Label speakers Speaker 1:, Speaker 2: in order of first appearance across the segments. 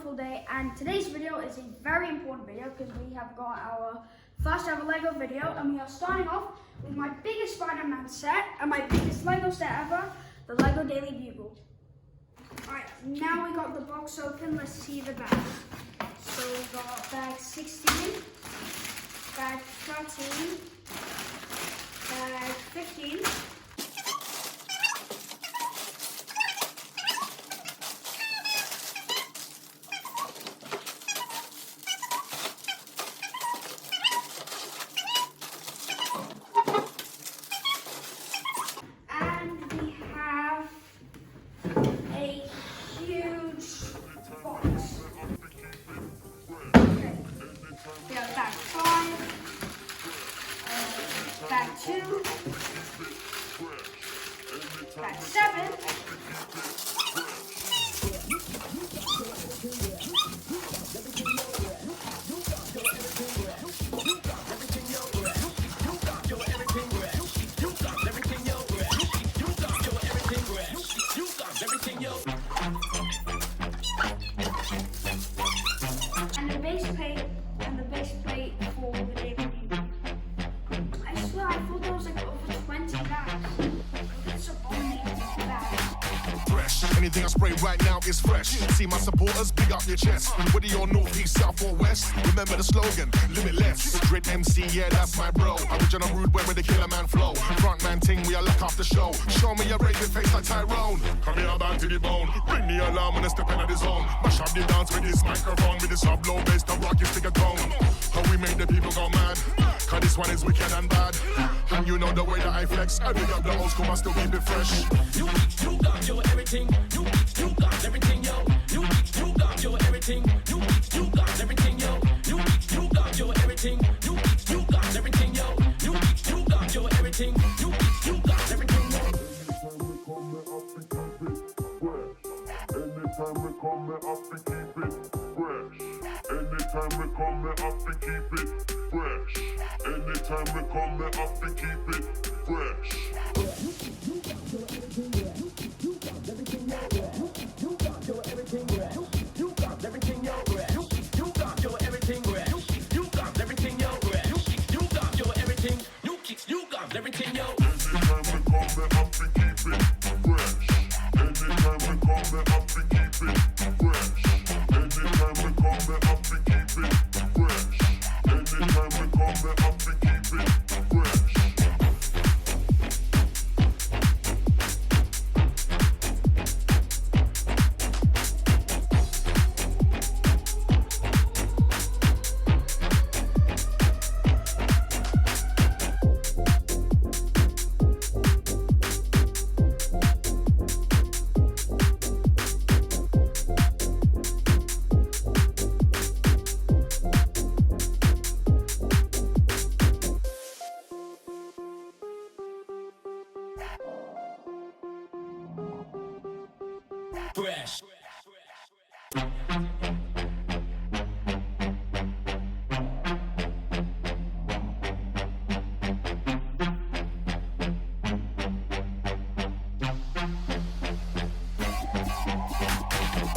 Speaker 1: wonderful day, and today's video is a very important video because we have got our first ever Lego video, and we are starting off with my biggest Spider-Man set and my biggest Lego set ever, the Lego Daily Bugle. Alright, now we got the box open, let's see the bag. So we got bag 16, bag 13, bag 15, bag 5, bag 2, bag 7, and the base plate. For the Daily Bugle. I swear, I thought there was like over 20 bags. It's only bags.
Speaker 2: Fresh, anything I spray right now is fresh. See my supporters, big up your chest. Whether you're north, east, south or west, remember the slogan, limitless. Great MC, yeah, that's my bro. Original rude way with the killer man flow. Front man ting, we are lock off the show. Show me your raving face like Tyrone. Come here, back to the bone. Ring the alarm when I step into the zone. Mash up the dance with this microphone. With this sub low bass, the rock is stick a tone. How we make the people go mad. Cause this one is wicked and bad. And you know the way that I flex. I big up the old school, I still keep it fresh.
Speaker 3: You got your everything. You got everything, yo. You got your everything. You got everything, yo. You got your everything. You got everything, yo. You got your everything. You got everything, yo.
Speaker 4: Anytime we come, we have to keep it fresh. Anytime we come, we have to keep it fresh. Anytime we come, we have to keep it fresh.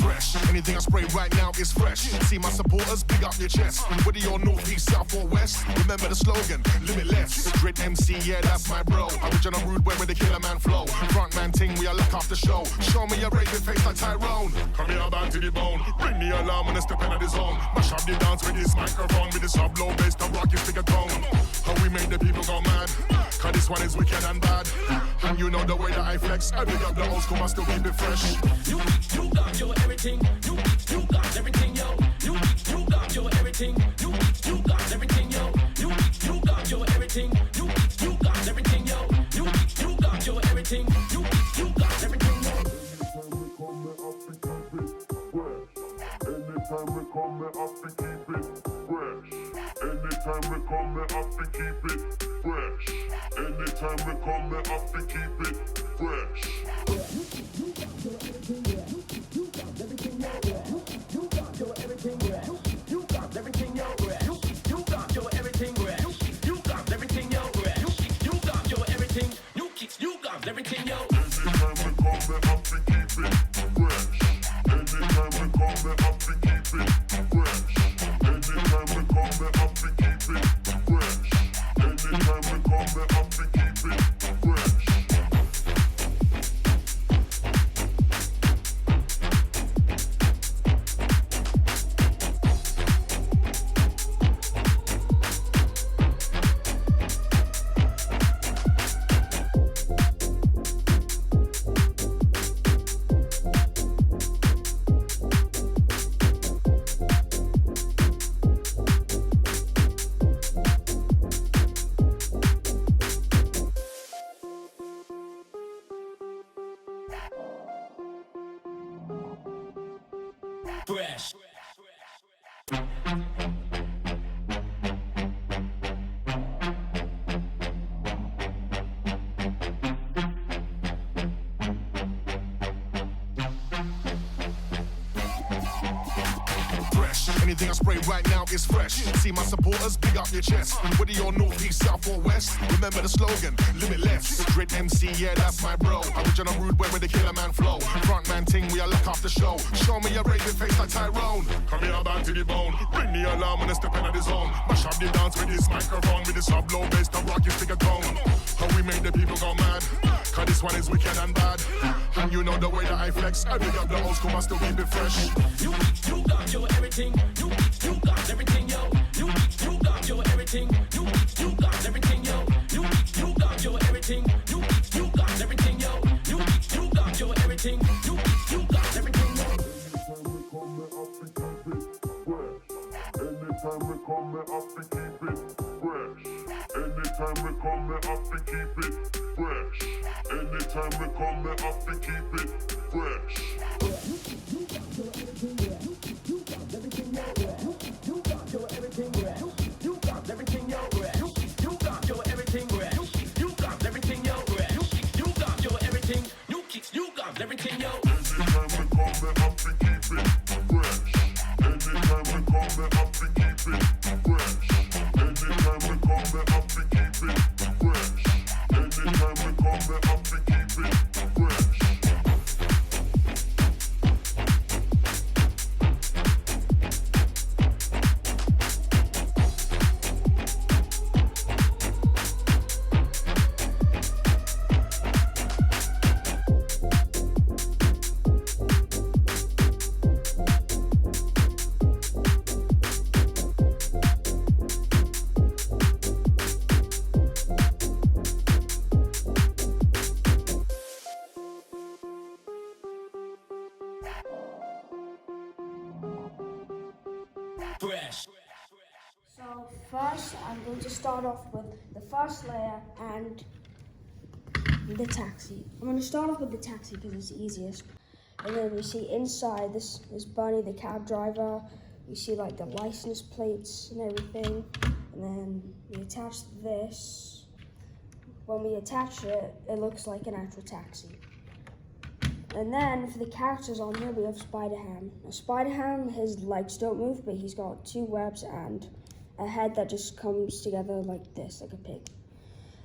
Speaker 3: Fresh.
Speaker 2: Anything I spray right now is fresh. See my supporters, big up your chest. Whether you're north, east, south or west, remember the slogan, limitless. Great MC, yeah, that's my bro. Original rude way with the killer man flow. Front man ting, we are lock off the show. Show me your raving face like Tyrone. Come here, back to the bone. Ring the alarm when I step into the zone. Mash up the dance with this microphone. With this sub low bass, the rock is stick a tone. How we make the people go mad. Cause this one is wicked and bad. And you know the way that I flex. I big up the old school, I still keep it fresh.
Speaker 3: You got your everything. You got everything, yo. You got your everything. You got everything, yo. You got your everything. You got everything, yo. You got your everything. You got everything, yo.
Speaker 4: Anytime we come, we have to keep it fresh. Anytime we come, we have to keep it fresh. Anytime we come, we have to keep it fresh.
Speaker 3: Everything, yo.
Speaker 4: Anytime we come, we have to keep it fresh. Anytime we come, we have to keep
Speaker 3: Fresh.
Speaker 2: Anything I spray right now is fresh. See my supporters, big up your chest. Whether you're north, east, south or west, remember the slogan, limitless. Great MC, yeah, that's my bro. Original rude way where the killer man flow. Front man ting, we are lock off the show. Show me your raving face like Tyrone. Come here, band to the bone. Bring the alarm when I step into the zone. Mash up the dance with this microphone. With the sub low bass, the rock you figure tone. How we make the people go mad. Cause this one is wicked and bad. And you know the way that I flex. I big up the old school, I still keep it fresh.
Speaker 3: You got your everything. You got everything, yo. You got your everything. You got everything, yo. You got your everything. You got everything, yo. You got your everything. You got everything, yo.
Speaker 4: Anytime we come, me have to keep it fresh. Anytime we come, me have to keep it fresh. Anytime we come, me have to keep it fresh.
Speaker 3: Fresh.
Speaker 1: So first, I'm going to start off with the first layer and the taxi. I'm going to start off with the taxi because it's the easiest. And then we see inside this is Bunny, the cab driver. You see like the license plates and everything. And then we attach this. When we attach it, it looks like an actual taxi. And then for the characters on here, we have Spider-Ham. Now Spider-Ham, his legs don't move, but he's got two webs and a head that just comes together like this, like a pig.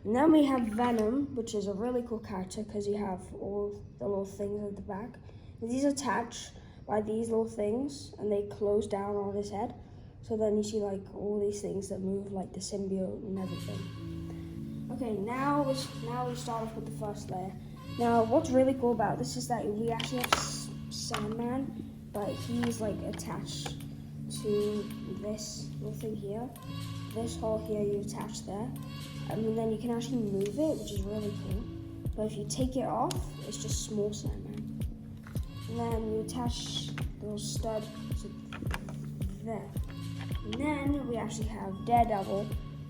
Speaker 1: And then we have Venom, which is a really cool character because you have all the little things at the back. And these attach by these little things and they close down on his head. So then you see like all these things that move like the symbiote and everything. Okay, now we start off with the first layer. Now, what's really cool about this is that we actually have Sandman, but he's like attached to this little thing here. This hole here you attach there, and then you can actually move it, which is really cool. But if you take it off, it's just small Sandman. And then you attach the little stud to there. And then we actually have Daredevil,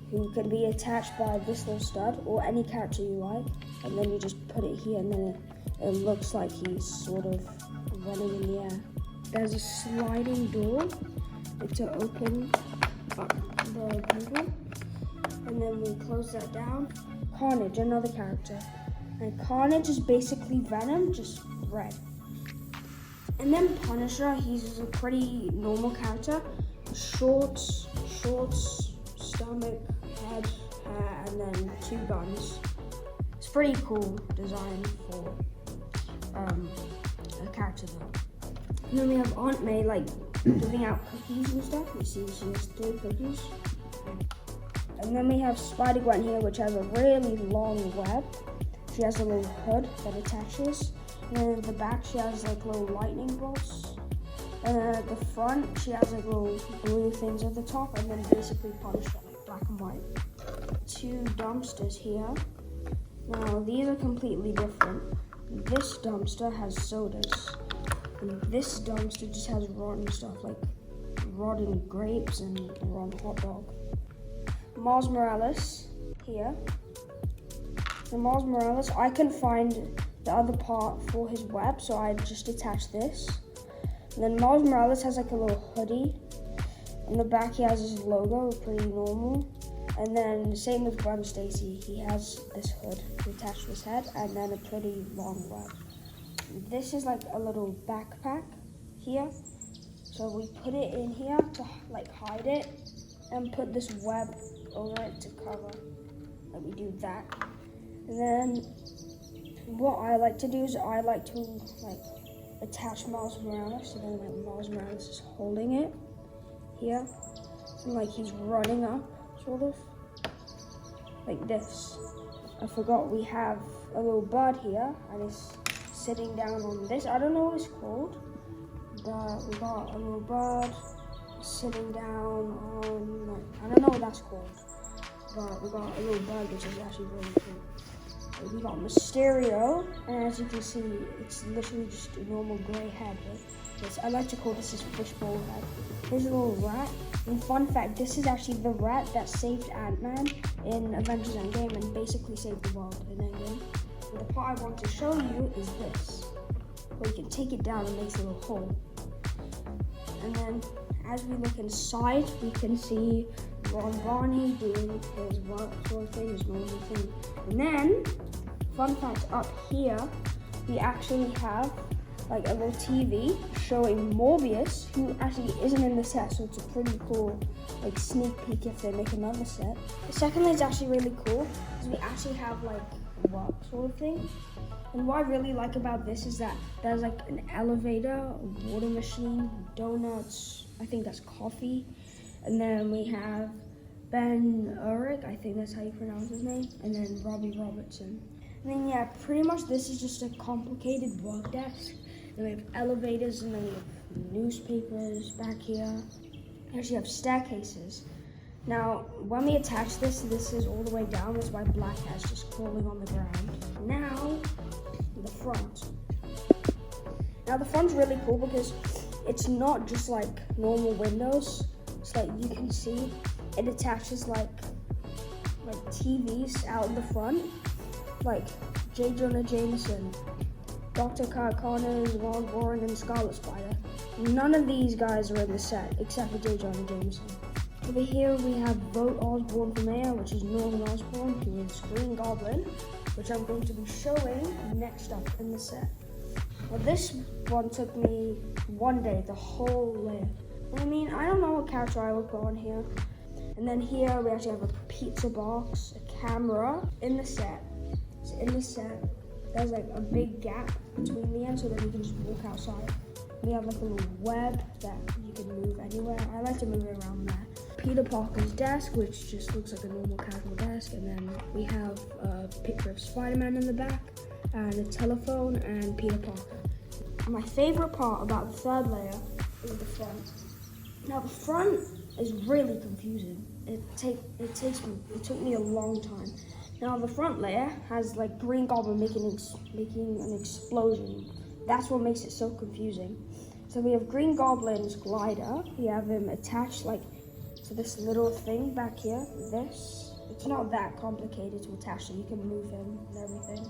Speaker 1: who can be attached by this little stud or any character you like, and then you just put it here and then it looks like he's sort of running in the air. There's a sliding door to open up the Bugle, and then we close that down. Carnage, another character, and Carnage is basically Venom, just red. And then Punisher, he's a pretty normal character, shorts, stomach, head, and then two guns. It's pretty cool design for a character though. And then we have Aunt May like giving out cookies and stuff. You see she has 3 cookies. And then we have Spider-Gwen here, which has a really long web. She has a little hood that attaches. And then at the back she has like little lightning bolts. And then at the front she has like little blue things at the top, and then basically Punisher, like black and white. 2 dumpsters here. Now these are completely different. This dumpster has sodas, and this dumpster just has rotten stuff like rotten grapes and a rotten hot dog. Miles Morales here. So Miles Morales, I can find the other part for his web, so I just attach this. And then Miles Morales has like a little hoodie. On the back he has his logo, pretty normal. And then the same with Gwen Stacy. He has this hood attached to his head and then a pretty long web. This is like a little backpack here. So we put it in here to like hide it and put this web over it to cover. Like we do that. And then what I like to do is I like to like attach Miles Morales. So then like Miles Morales is holding it here. And like he's running up, sort of. Like this. I forgot we have a little bird here and it's sitting down on this. I don't know what it's called. But we got a little bird sitting down on, like, I don't know what that's called, but we got a little bird which is actually really cool. We got Mysterio, and as you can see, it's literally just a normal grey head. I like to call this his fishbowl head. Here's a little rat, and fun fact, this is actually the rat that saved Ant-Man in Avengers Endgame and basically saved the world in Endgame. And the part I want to show you is this, where you can take it down and makes a little hole. And then as we look inside, we can see Ron Barney doing his work sort of thing, his normal thing. And then, fun fact, up here, we actually have like a little TV showing Morbius, who actually isn't in the set, so it's a pretty cool like sneak peek if they make another set. Secondly, it's actually really cool, because we actually have like work sort of thing. And what I really like about this is that there's like an elevator, a water machine, donuts, I think that's coffee. And then we have Ben Urich, I think that's how you pronounce his name, and then Robbie Robertson. And then yeah, pretty much this is just a complicated work desk. Then we have elevators, and then we have newspapers back here. We actually have staircases. Now, when we attach this is all the way down. That's why Black Cat's just crawling on the ground. Now, the front. Now, the front's really cool because it's not just like normal windows. It's like you can see it attaches like TVs out in the front, like J. Jonah Jameson, Dr. Kyle Connors, Ron Warren, and Scarlet Spider. None of these guys are in the set except for J. Jonah Jameson. Over here we have Vote Osborn for Mayor, which is Norman Osborn, who is Green Goblin, which I'm going to be showing next up in the set. Well, this one took me one day, the whole layer. I mean, I don't know what character I would put on here. And then here we actually have a pizza box, a camera in the set. So in the set, there's like a big gap between the ends so that you can just walk outside. We have like a little web that you can move anywhere. I like to move it around there. Peter Parker's desk, which just looks like a normal casual desk, and then we have a picture of Spider-Man in the back, and a telephone, and Peter Parker. My favorite part about the third layer is the front. Now the front is really confusing. It took me a long time. Now the front layer has like Green Goblin making an explosion. That's what makes it so confusing. So we have Green Goblin's glider. We have him attached like to this little thing back here. It's not that complicated to attach, so you can move him and everything.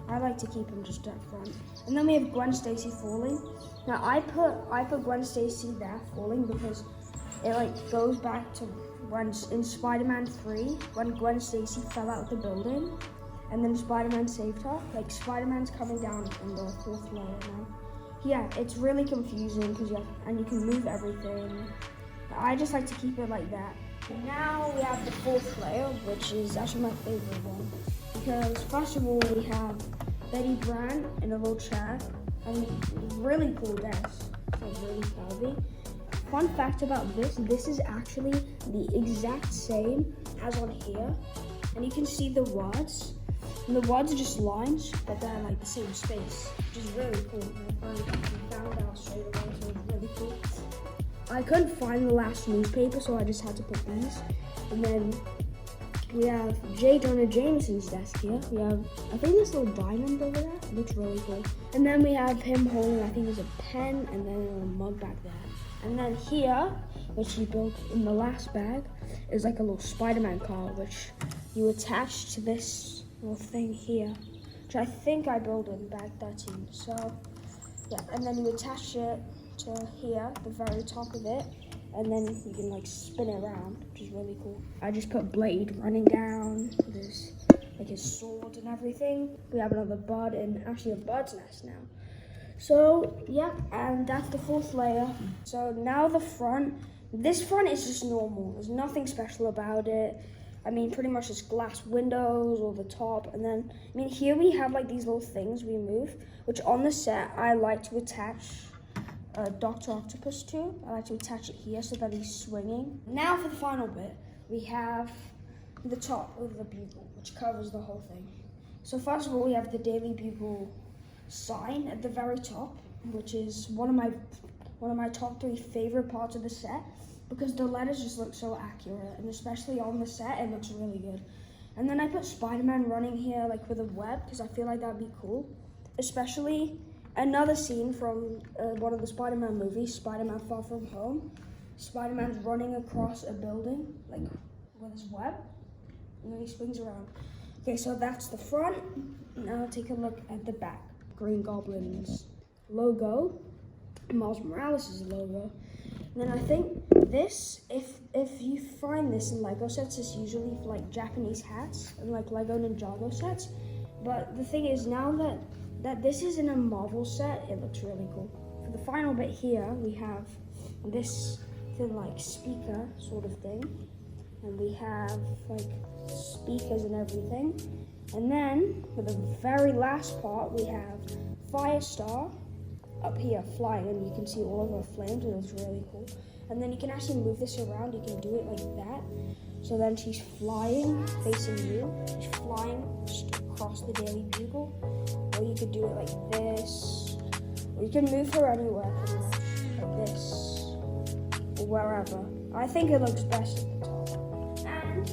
Speaker 1: I like to keep him just up front. And then we have Gwen Stacy falling. Now I put Gwen Stacy there falling because it like goes back to when in Spider-Man 3 when Gwen Stacy fell out of the building and then Spider-Man saved her. Like Spider-Man's coming down in the fourth layer now. Yeah, it's really confusing because you can move everything. I just like to keep it like that. Now we have the fourth layer, which is actually my favorite one. Because first of all, we have Betty Brant in a little chair and a really cool desk. It's really curvy. Fun fact about this is actually the exact same as on here. And you can see the words. And the words are just lines, but they're like the same space, which is really cool. We found out straight away, so it's really cool. I couldn't find the last newspaper, so I just had to put these. And then we have J. Jonah Jameson's desk here. We have, I think this little diamond over there. It looks really cool. And then we have him holding, I think it's a pen, and then a mug back there. And then here, which he built in the last bag, is like a little Spider-Man car, which you attach to this little thing here, which I think I built in bag 13. So Yeah, and then you attach it to here, the very top of it, and then you can like spin it around, which is really cool. I just put Blade running down, there's like his sword and everything. We have another bud and actually a bird's nest now. So yeah, and that's the fourth layer. So now the front. This front is just normal. There's nothing special about it. I mean, pretty much just glass windows or the top. And then, I mean, here we have like these little things we move, which on the set, I like to attach Dr. Octopus to. I like to attach it here so that he's swinging. Now for the final bit, we have the top of the Bugle, which covers the whole thing. So first of all, we have the Daily Bugle sign at the very top, which is one of my top 3 favorite parts of the set, because the letters just look so accurate, and especially on the set, it looks really good. And then I put Spider-Man running here like with a web, because I feel like that'd be cool. Especially another scene from one of the Spider-Man movies, Spider-Man Far From Home. Spider-Man's running across a building, like with his web, and then he swings around. Okay, so that's the front. Now take a look at the back. Green Goblin's logo, Miles Morales' logo. And then I think this, if you find this in Lego sets, it's usually for like Japanese hats and like Lego Ninjago sets. But the thing is, now that this is in a Marvel set, it looks really cool. For the final bit here, we have this thing like speaker sort of thing. And we have like speakers and everything. And then for the very last part, we have Firestar up here flying, and you can see all of her flames, and it's really cool. And then you can actually move this around. You can do it like that. So then she's flying facing you. She's flying across the Daily Bugle. Or you could do it like this. Or you can move her anywhere, pretty much, like this, or wherever. I think it looks best at the top. And